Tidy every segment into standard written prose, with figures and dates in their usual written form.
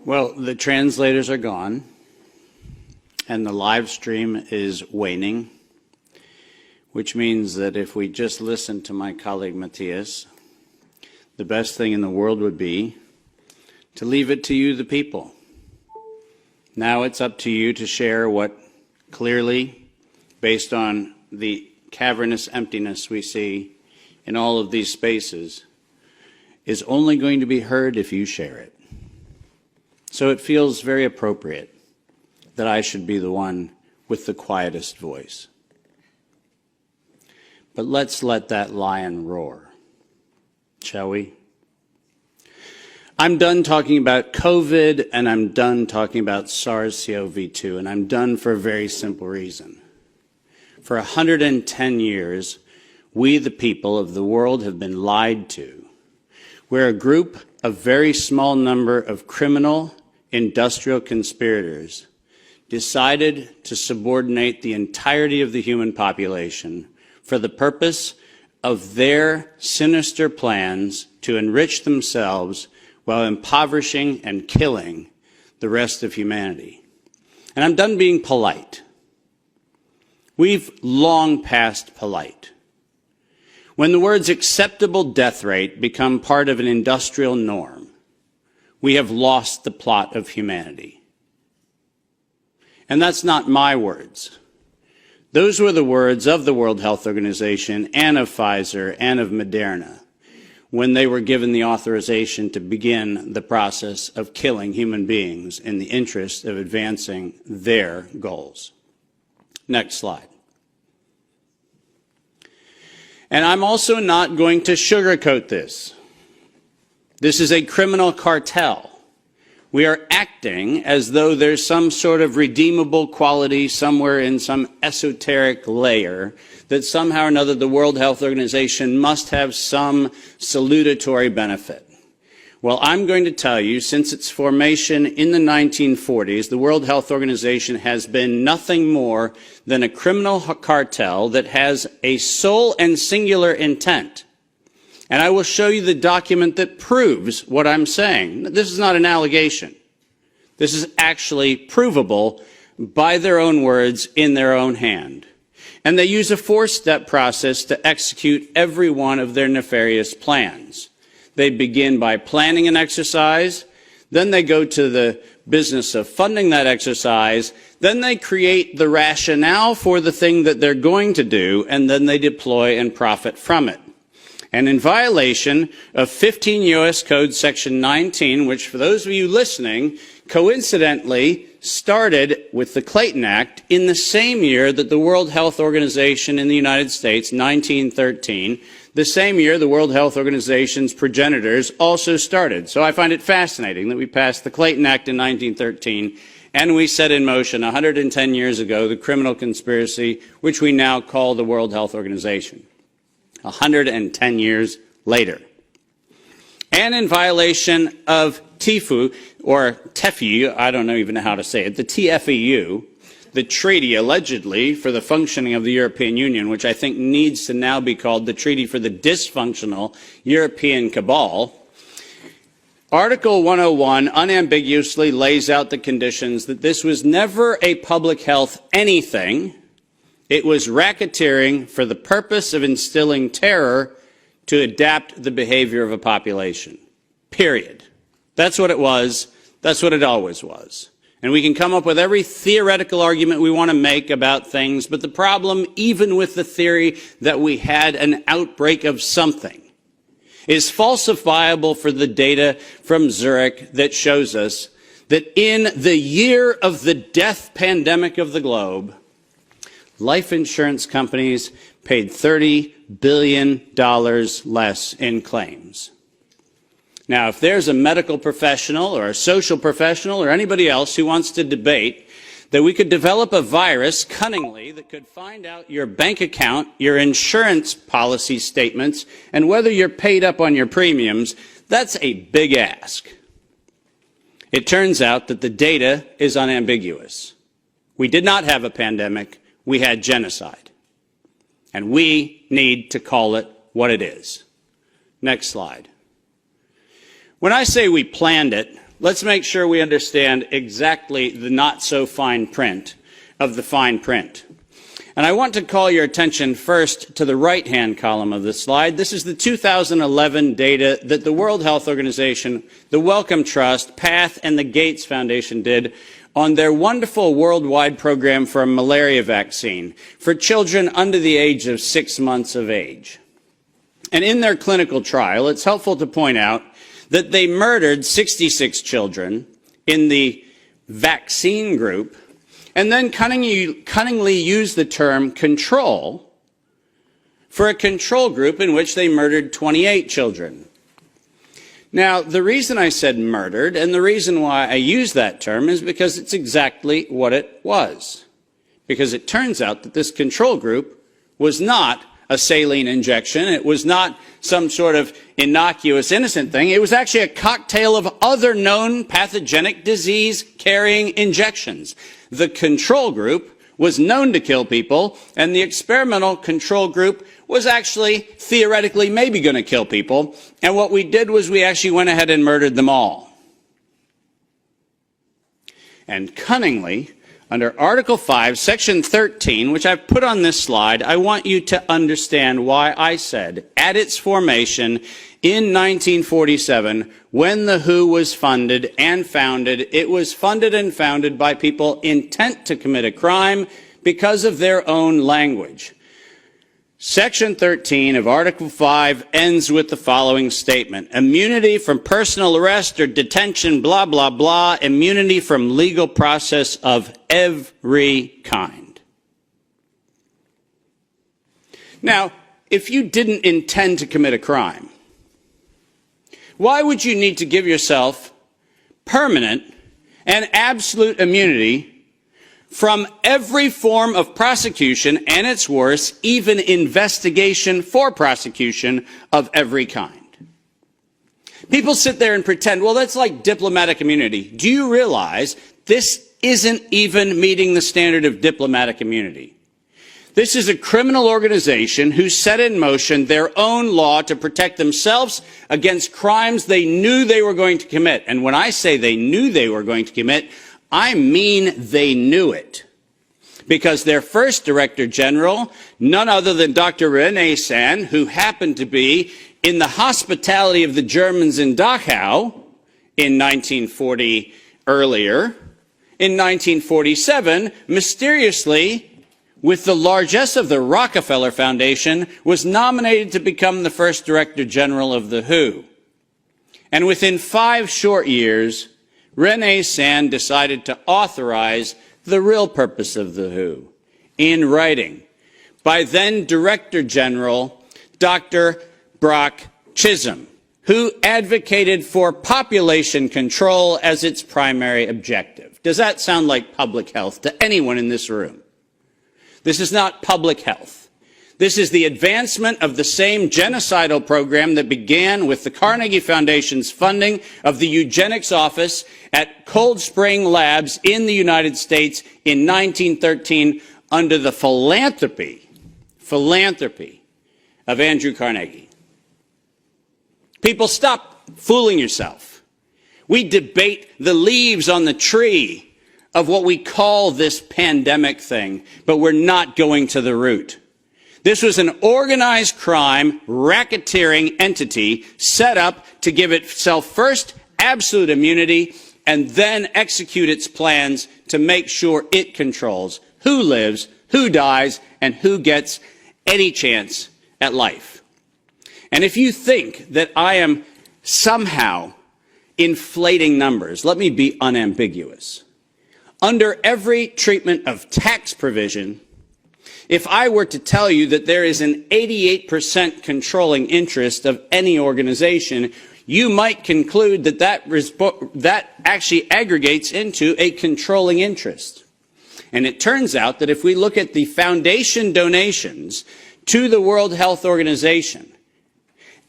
Well, the translators are gone, and the live stream is waning, which means that if we just listen to my colleague Matthias, the best thing in the world would be to leave it to you, the people. Now it's up to you to share what clearly, based on the cavernous emptiness we see in all of these spaces, is only going to be heard if you share it. So it feels very appropriate that I should be the one with the quietest voice. But let's let that lion roar, shall we? I'm done talking about COVID, and I'm done talking about SARS-CoV-2, and I'm done for a very simple reason. For 110 years, we, the people of the world, have been lied to. We're a group, a very small number of criminal, industrial conspirators decided to subordinate the entirety of the human population for the purpose of their sinister plans to enrich themselves while impoverishing and killing the rest of humanity. And I'm done being polite. We've long passed polite. When the words acceptable death rate become part of an industrial norm, we have lost the plot of humanity. And that's not my words. Those were the words of the World Health Organization and of Pfizer and of Moderna when they were given the authorization to begin the process of killing human beings in the interest of advancing their goals. Next slide. And I'm also not going to sugarcoat this. This is a criminal cartel. We are acting as though there's some sort of redeemable quality somewhere in some esoteric layer that somehow or another the World Health Organization must have some salutatory benefit. Well, I'm going to tell you, since its formation in the 1940s, the World Health Organization has been nothing more than a criminal cartel that has a sole and singular intent. And I will show you the document that proves what I'm saying. This is not an allegation. This is actually provable by their own words in their own hand. And they use a four-step process to execute every one of their nefarious plans. They begin by planning an exercise, then they go to the business of funding that exercise, then they create the rationale for the thing that they're going to do, and then they deploy and profit from it. And in violation of 15 U.S. Code Section 19, which for those of you listening, coincidentally started with the Clayton Act in the same year that the World Health Organization in the United States, 1913, the same year the World Health Organization's progenitors also started. So I find it fascinating that we passed the Clayton Act in 1913 and we set in motion 110 years ago the criminal conspiracy which we now call the World Health Organization. 110 years later. And in violation of TIFU, or TEFU, I don't even know how to say it, the TFEU, the treaty allegedly for the functioning of the European Union, which I think needs to now be called the Treaty for the Dysfunctional European Cabal. Article 101 unambiguously lays out the conditions that this was never a public health anything. It was racketeering for the purpose of instilling terror to adapt the behavior of a population. Period. That's what it was. That's what it always was. And we can come up with every theoretical argument we want to make about things, but the problem, even with the theory that we had an outbreak of something, is falsifiable for the data from Zurich that shows us that in the year of the death pandemic of the globe, life insurance companies paid $30 billion less in claims. Now, if there's a medical professional or a social professional or anybody else who wants to debate that we could develop a virus cunningly that could find out your bank account, your insurance policy statements, and whether you're paid up on your premiums, that's a big ask. It turns out that the data is unambiguous. We did not have a pandemic. We had genocide. And we need to call it what it is. Next slide. When I say we planned it, let's make sure we understand exactly the not-so-fine print of the fine print. And I want to call your attention first to the right-hand column of this slide. This is the 2011 data that the World Health Organization, the Wellcome Trust, PATH, and the Gates Foundation did on their wonderful worldwide program for a malaria vaccine for children under the age of 6 months of age. And in their clinical trial, it's helpful to point out that they murdered 66 children in the vaccine group and then cunningly used the term control for a control group in which they murdered 28 children. Now, the reason I said murdered and the reason why I use that term is because it's exactly what it was. Because it turns out that this control group was not a saline injection. It was not some sort of innocuous, innocent thing. It was actually a cocktail of other known pathogenic disease-carrying injections. The control group was known to kill people, and the experimental control group was actually theoretically maybe going to kill people. And what we did was we actually went ahead and murdered them all. And cunningly, under Article 5, Section 13, which I've put on this slide, I want you to understand why I said, at its formation in 1947, when the WHO was funded and founded, it was funded and founded by people intent to commit a crime because of their own language. Section 13 of Article 5 ends with the following statement: immunity from personal arrest or detention, blah, blah, blah, immunity from legal process of every kind. Now, if you didn't intend to commit a crime, why would you need to give yourself permanent and absolute immunity from every form of prosecution, and it's worse, even investigation for prosecution of every kind? People sit there and pretend, well, that's like diplomatic immunity. Do you realize this isn't even meeting the standard of diplomatic immunity? This is a criminal organization who set in motion their own law to protect themselves against crimes they knew they were going to commit. And when I say they knew they were going to commit, I mean they knew it. Because their first Director General, none other than Dr. René Sand, who happened to be in the hospitality of the Germans in Dachau in 1940 earlier, in 1947, mysteriously, with the largesse of the Rockefeller Foundation, was nominated to become the first Director General of the WHO. And within 5 short years, René Sand decided to authorize the real purpose of the WHO in writing by then Director General Dr. Brock Chisholm, who advocated for population control as its primary objective. Does that sound like public health to anyone in this room? This is not public health. This is the advancement of the same genocidal program that began with the Carnegie Foundation's funding of the eugenics office at Cold Spring Labs in the United States in 1913 under the philanthropy of Andrew Carnegie. People, stop fooling yourself. We debate the leaves on the tree of what we call this pandemic thing, but we're not going to the root. This was an organized crime, racketeering entity set up to give itself first absolute immunity and then execute its plans to make sure it controls who lives, who dies, and who gets any chance at life. And if you think that I am somehow inflating numbers, let me be unambiguous. Under every treatment of tax provision, if I were to tell you that there is an 88% controlling interest of any organization, you might conclude that that actually aggregates into a controlling interest. And it turns out that if we look at the foundation donations to the World Health Organization,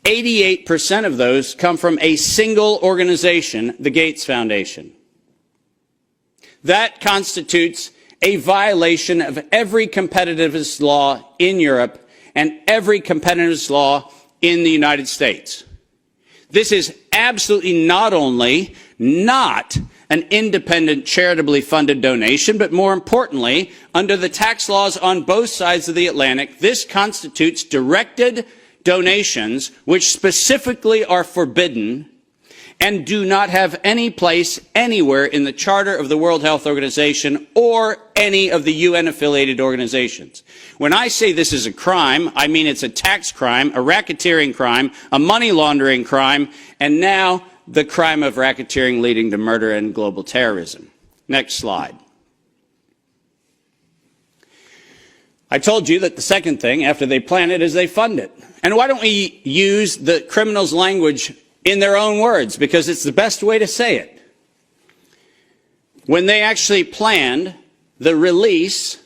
88% of those come from a single organization, the Gates Foundation. That constitutes a violation of every competitiveness law in Europe and every competitiveness law in the United States. This is absolutely not only not an independent, charitably funded donation, but more importantly, under the tax laws on both sides of the Atlantic, this constitutes directed donations which specifically are forbidden and do not have any place anywhere in the Charter of the World Health Organization or any of the UN-affiliated organizations. When I say this is a crime, I mean it's a tax crime, a racketeering crime, a money laundering crime, and now the crime of racketeering leading to murder and global terrorism. Next slide. I told you that the second thing after they plan it is they fund it. And why don't we use the criminals' language in their own words, because it's the best way to say it. When they actually planned the release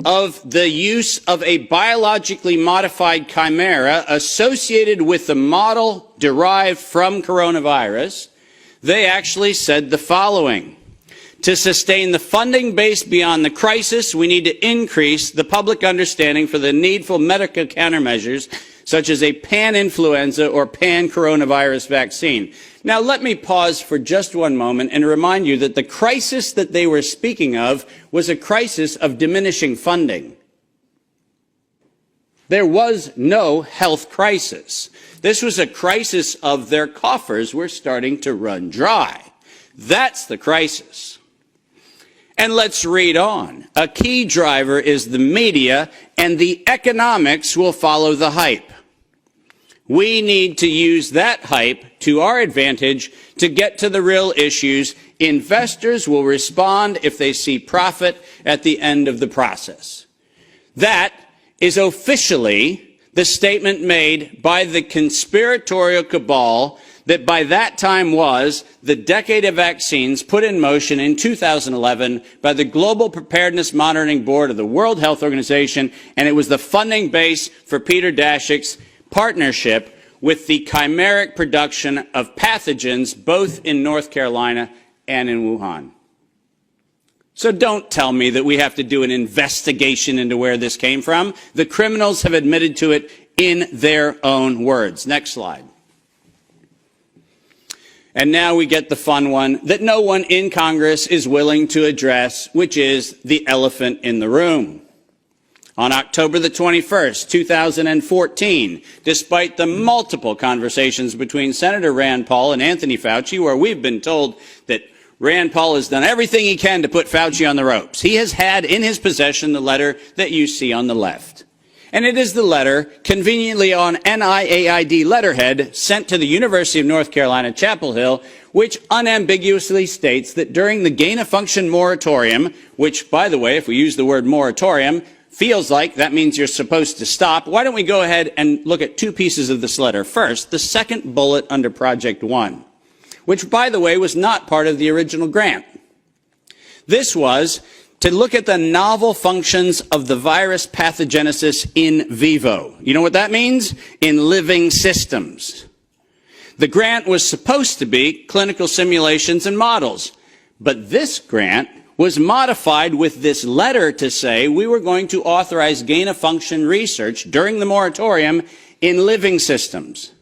of the use of a biologically modified chimera associated with the model derived from coronavirus, they actually said the following: to sustain the funding base beyond the crisis, we need to increase the public understanding for the needful medical countermeasures such as a pan-influenza or pan-coronavirus vaccine. Now, let me pause for just one moment and remind you that the crisis that they were speaking of was a crisis of diminishing funding. There was no health crisis. This was a crisis of their coffers were starting to run dry. That's the crisis. And let's read on. A key driver is the media, and the economics will follow the hype. We need to use that hype to our advantage to get to the real issues. Investors will respond if they see profit at the end of the process. That is officially the statement made by the conspiratorial cabal that by that time was the decade of vaccines put in motion in 2011 by the Global Preparedness Monitoring Board of the World Health Organization, and it was the funding base for Peter Daszak's partnership with the chimeric production of pathogens both in North Carolina and in Wuhan. So don't tell me that we have to do an investigation into where this came from. The criminals have admitted to it in their own words. Next slide. And now we get the fun one that no one in Congress is willing to address, which is the elephant in the room. On October the 21st, 2014, despite the multiple conversations between Senator Rand Paul and Anthony Fauci, where we've been told that Rand Paul has done everything he can to put Fauci on the ropes, he has had in his possession the letter that you see on the left. And it is the letter, conveniently on NIAID letterhead, sent to the University of North Carolina, Chapel Hill, which unambiguously states that during the gain-of-function moratorium, which, by the way, if we use the word moratorium, feels like that means you're supposed to stop. Why don't we go ahead and look at two pieces of this letter. First, the second bullet under Project 1, which, by the way, was not part of the original grant. This was to look at the novel functions of the virus pathogenesis in vivo. You know what that means? In living systems. The grant was supposed to be clinical simulations and models, but this grant was modified with this letter to say we were going to authorize gain-of-function research during the moratorium in living systems.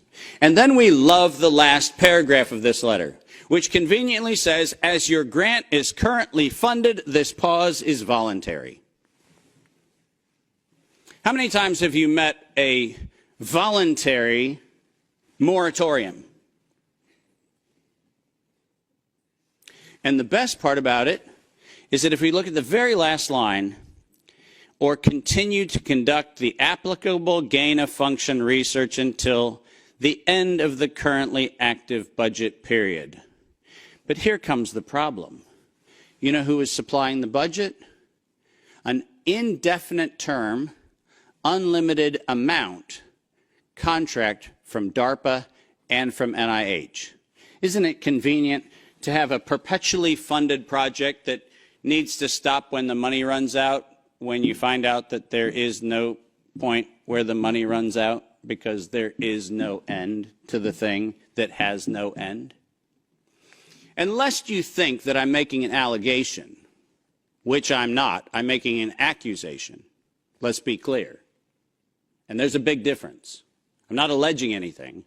And then we love the last paragraph of this letter, which conveniently says, as your grant is currently funded, this pause is voluntary. How many times have you met a voluntary moratorium? And the best part about it is that if we look at the very last line, or continue to conduct the applicable gain-of-function research until the end of the currently active budget period. But here comes the problem. You know who is supplying the budget? An indefinite term, unlimited amount contract from DARPA and from NIH. Isn't it convenient to have a perpetually funded project that needs to stop when the money runs out, when you find out that there is no point where the money runs out because there is no end to the thing that has no end? And lest you think that I'm making an allegation, which I'm not, I'm making an accusation. Let's be clear. And there's a big difference. I'm not alleging anything.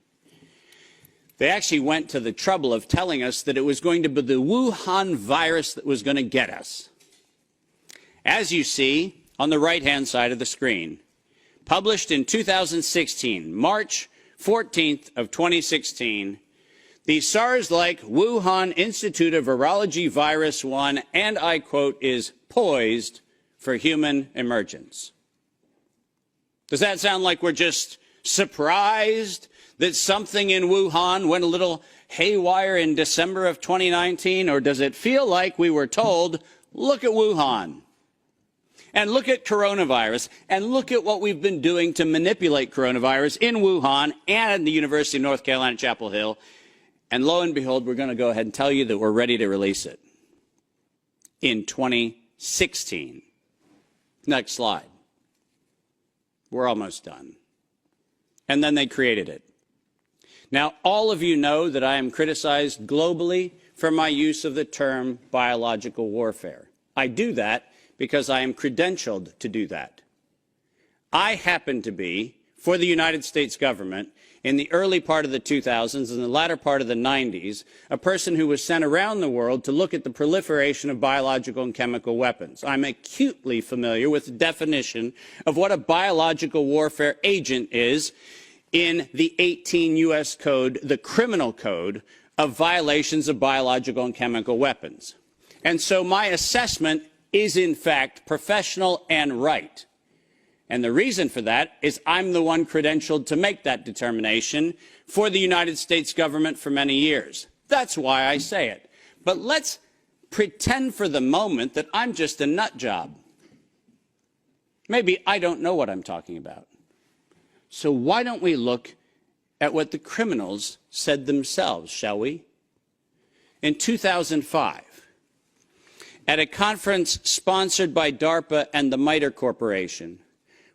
They actually went to the trouble of telling us that it was going to be the Wuhan virus that was going to get us. As you see on the right-hand side of the screen, published in 2016, March 14th of 2016, the SARS-like Wuhan Institute of Virology Virus 1, and I quote, is poised for human emergence. Does that sound like we're just surprised that something in Wuhan went a little haywire in December of 2019? Or does it feel like we were told, look at Wuhan, and look at coronavirus, and look at what we've been doing to manipulate coronavirus in Wuhan and the University of North Carolina, Chapel Hill, and lo and behold, we're going to go ahead and tell you that we're ready to release it in 2016. Next slide. We're almost done. And then they created it. Now, all of you know that I am criticized globally for my use of the term biological warfare. I do that because I am credentialed to do that. I happen to be, for the United States government, in the early part of the 2000s and the latter part of the 90s, a person who was sent around the world to look at the proliferation of biological and chemical weapons. I'm acutely familiar with the definition of what a biological warfare agent is in the 18 U.S. Code, the criminal code of violations of biological and chemical weapons. And so my assessment is, in fact, professional and right. And the reason for that is I'm the one credentialed to make that determination for the United States government for many years. That's why I say it. But let's pretend for the moment that I'm just a nut job. Maybe I don't know what I'm talking about. So why don't we look at what the criminals said themselves, shall we? In 2005, at a conference sponsored by DARPA and the MITRE Corporation,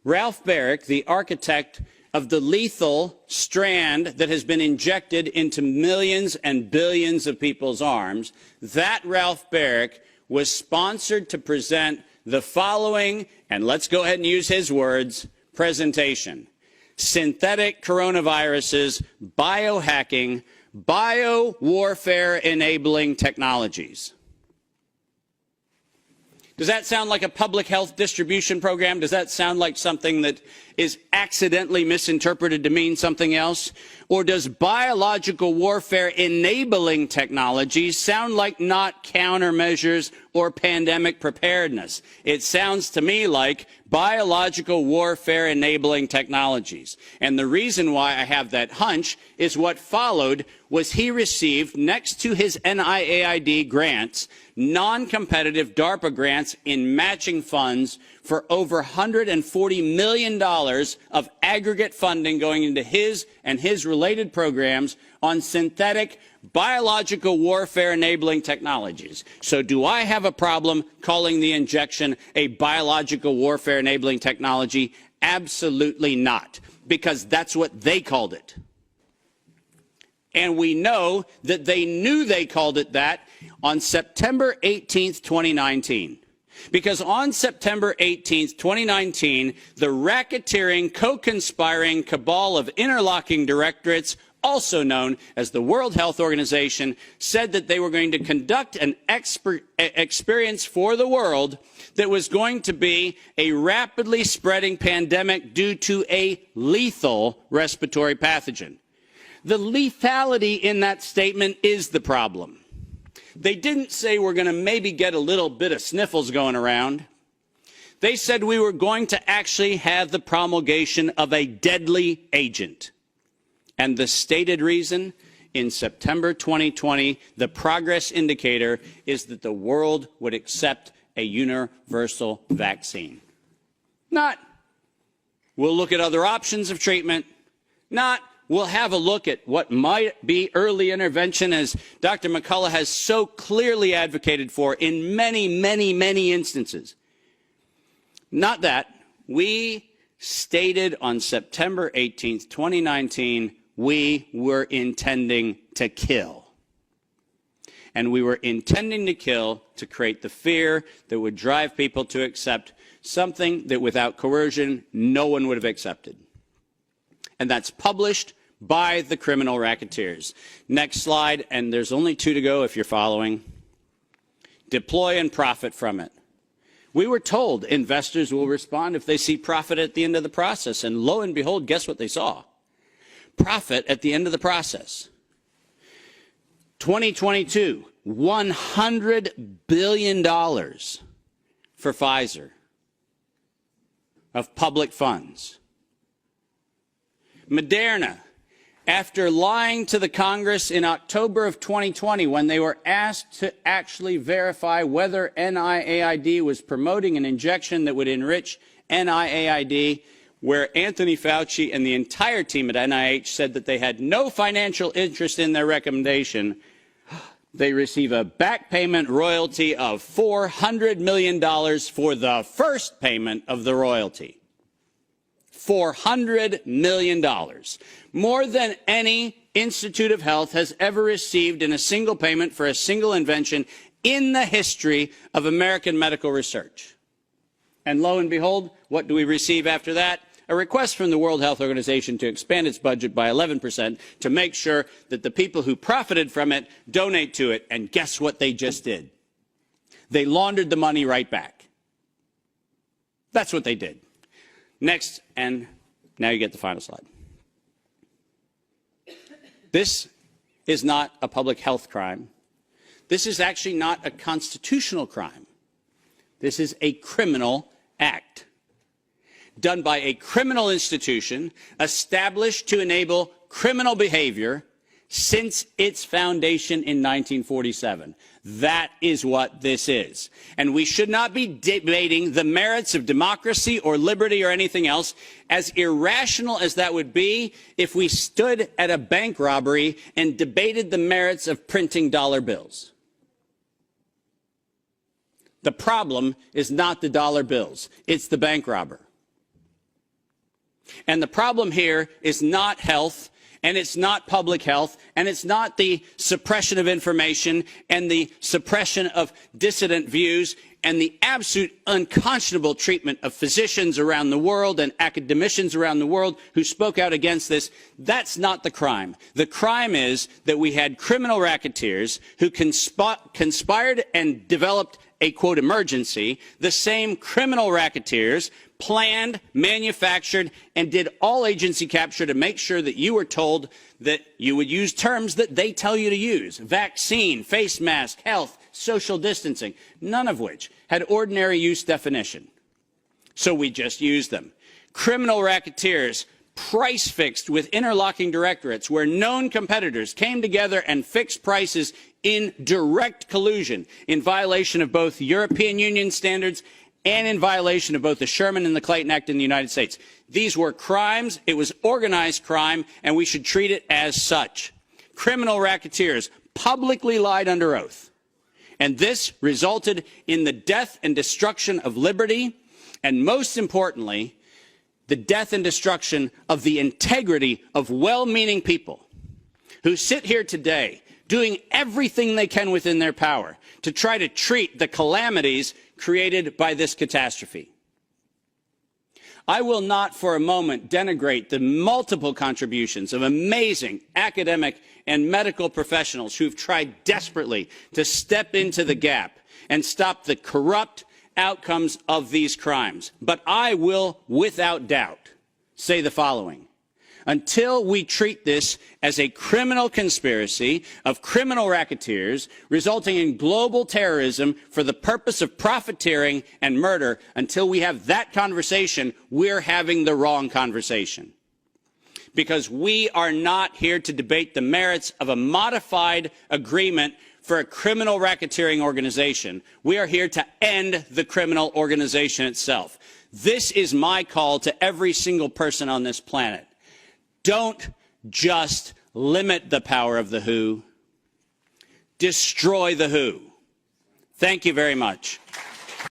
Ralph Baric, the architect of the lethal strand that has been injected into millions and billions of people's arms, that Ralph Baric was sponsored to present the following, and let's go ahead and use his words, presentation: synthetic coronaviruses, biohacking, bio-warfare enabling technologies. Does that sound like a public health distribution program? Does that sound like something that is accidentally misinterpreted to mean something else? Or does biological warfare enabling technology sound like not countermeasures or pandemic preparedness? It sounds to me like biological warfare enabling technologies. And the reason why I have that hunch is what followed was he received, next to his NIAID grants, non-competitive DARPA grants in matching funds for over $140 million of aggregate funding going into his and his related programs on synthetic biological warfare enabling technologies. So do I have a problem calling the injection a biological warfare enabling technology? Absolutely not, because that's what they called it. And we know that they knew they called it that on September 18th, 2019. Because on September 18th, 2019, the racketeering, co-conspiring cabal of interlocking directorates, also known as the World Health Organization, said that they were going to conduct an experience for the world that was going to be a rapidly spreading pandemic due to a lethal respiratory pathogen. The lethality in that statement is the problem. They didn't say we're going to maybe get a little bit of sniffles going around. They said we were going to actually have the promulgation of a deadly agent. And the stated reason, in September 2020, the progress indicator is that the world would accept a universal vaccine. Not, we'll look at other options of treatment. Not, we'll have a look at what might be early intervention, as Dr. McCullough has so clearly advocated for in many, many, many instances. Not that. We stated on September 18th, 2019, we were intending to kill. And we were intending to kill to create the fear that would drive people to accept something that without coercion, no one would have accepted. And that's published by the criminal racketeers. Next slide, and there's only 2 to go if you're following. Deploy and profit from it. We were told investors will respond if they see profit at the end of the process, and lo and behold, guess what they saw? Profit at the end of the process. 2022, $100 billion for Pfizer of public funds. Moderna, after lying to the Congress in October of 2020 when they were asked to actually verify whether NIAID was promoting an injection that would enrich NIAID, where Anthony Fauci and the entire team at NIH said that they had no financial interest in their recommendation, they receive a back payment royalty of $400 million for the first payment of the royalty. $400 million. More than any Institute of Health has ever received in a single payment for a single invention in the history of American medical research. And lo and behold, what do we receive after that? A request from the World Health Organization to expand its budget by 11% to make sure that the people who profited from it donate to it. And guess what they just did? They laundered the money right back. That's what they did. Next, and now you get the final slide. This is not a public health crime. This is actually not a constitutional crime. This is a criminal act done by a criminal institution established to enable criminal behavior since its foundation in 1947. That is what this is. And we should not be debating the merits of democracy or liberty or anything else, as irrational as that would be if we stood at a bank robbery and debated the merits of printing dollar bills. The problem is not the dollar bills, it's the bank robber. And the problem here is not health, and it's not public health, and it's not the suppression of information and the suppression of dissident views and the absolute unconscionable treatment of physicians around the world and academicians around the world who spoke out against this. That's not the crime. The crime is that we had criminal racketeers who conspired and developed a, quote, emergency. The same criminal racketeers planned, manufactured, and did all agency capture to make sure that you were told that you would use terms that they tell you to use. Vaccine, face mask, health, social distancing, none of which had ordinary use definition. So we just used them. Criminal racketeers price fixed with interlocking directorates where known competitors came together and fixed prices in direct collusion in violation of both European Union standards and in violation of both the Sherman and the Clayton Act in the United States. These were crimes. It was organized crime, and we should treat it as such. Criminal racketeers publicly lied under oath, and this resulted in the death and destruction of liberty, and most importantly, the death and destruction of the integrity of well-meaning people who sit here today doing everything they can within their power to try to treat the calamities created by this catastrophe. I will not for a moment denigrate the multiple contributions of amazing academic and medical professionals who've tried desperately to step into the gap and stop the corrupt outcomes of these crimes. But I will, without doubt, say the following. Until we treat this as a criminal conspiracy of criminal racketeers resulting in global terrorism for the purpose of profiteering and murder, until we have that conversation, we're having the wrong conversation. Because we are not here to debate the merits of a modified agreement for a criminal racketeering organization. We are here to end the criminal organization itself. This is my call to every single person on this planet. Don't just limit the power of the WHO. Destroy the WHO. Thank you very much.